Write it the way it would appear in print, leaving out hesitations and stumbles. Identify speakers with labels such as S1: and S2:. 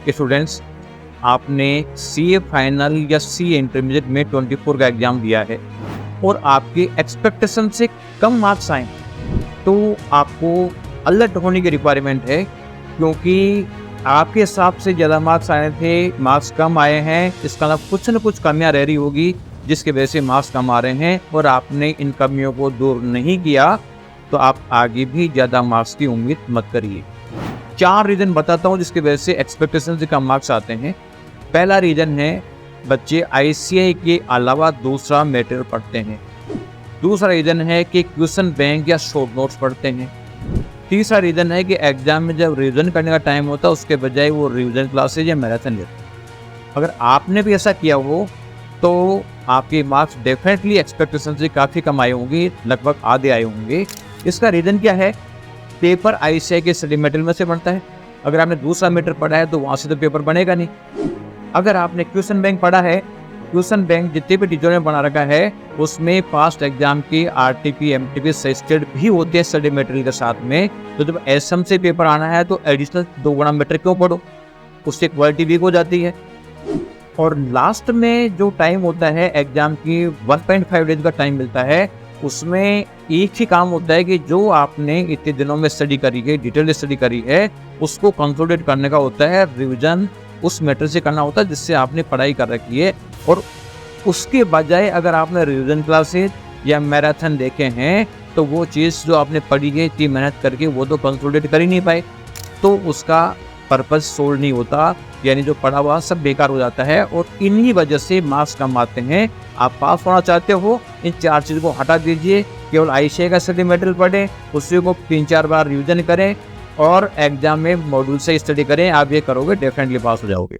S1: कि स्टूडेंट्स आपने CA final या सीए इंटरमीडिएट में 24 का एग्ज़ाम दिया है और आपके एक्सपेक्टेशन से कम मार्क्स आए, तो आपको अलर्ट होने की रिक्वायरमेंट है, क्योंकि आपके हिसाब से ज़्यादा मार्क्स आए थे, मार्क्स कम आए हैं। इसका मतलब कुछ न कुछ कमियां रह रही होगी जिसकी वजह से मार्क्स कम आ रहे हैं, और आपने इन कमियों को दूर नहीं किया तो आप आगे भी ज़्यादा मार्क्स की उम्मीद मत करिए। 4 रीज़न बताता हूँ जिसकी वजह से एक्सपेक्टेशन से कम मार्क्स आते हैं। पहला रीज़न है, बच्चे आईसीआई के अलावा दूसरा मटेरियल पढ़ते हैं। दूसरा रीज़न है कि क्वेश्चन बैंक या शॉर्ट नोट्स पढ़ते हैं। तीसरा रीज़न है कि एग्जाम में जब रिवीजन करने का टाइम होता है उसके बजाय वो रिवीजन क्लासेज या मैराथन लेते हैं। अगर आपने भी ऐसा किया हो तो आपके मार्क्स डेफिनेटली एक्सपेक्टेशन से काफ़ी कम आए होंगे, लगभग आधे आए होंगे। इसका रीज़न क्या है? पेपर आईसीआई के स्टडी मटेरियल में से बनता है। अगर आपने दूसरा मैटर पढ़ा है तो वहाँ से तो पेपर बनेगा नहीं। अगर आपने क्वेश्चन बैंक पढ़ा है, क्वेश्चन बैंक जितने भी टीचरों ने बना रखा है उसमें पास्ट एग्जाम की आरटीपी एमटीपी सजेस्टेड भी होते हैं स्टडी मटेरियल के साथ में। तो जब एसएम से पेपर आना है तो एडिशनल 2 गुना मटेरियल क्यों पढ़ो? उससे क्वालिटी वीक हो जाती है। और लास्ट में जो टाइम होता है एग्जाम की 1.5 डेज का टाइम मिलता है, उसमें एक ही काम होता है कि जो आपने इतने दिनों में स्टडी करी है, डिटेल स्टडी करी है, उसको कंसोलिडेट करने का होता है। रिवीजन उस मैटर से करना होता है जिससे आपने पढ़ाई कर रखी है, और उसके बजाय अगर आपने रिवीजन क्लासेस या मैराथन देखे हैं तो वो चीज़ जो आपने पढ़ी है इतनी मेहनत करके वो तो कंसोलिडेट कर ही नहीं पाए, तो उसका पर्पस सोल्व नहीं होता, यानी जो पढ़ा हुआ सब बेकार हो जाता है, और इन्हीं वजह से मार्क्स कम आते हैं। आप पास होना चाहते हो, इन 4 चीज़ को हटा दीजिए, केवल आईसीआई का स्टडी मटेरियल पढ़ें, उसी को 3-4 बार रिवीजन करें और एग्जाम में मॉड्यूल से स्टडी करें। आप ये करोगे डेफिनेटली पास हो जाओगे।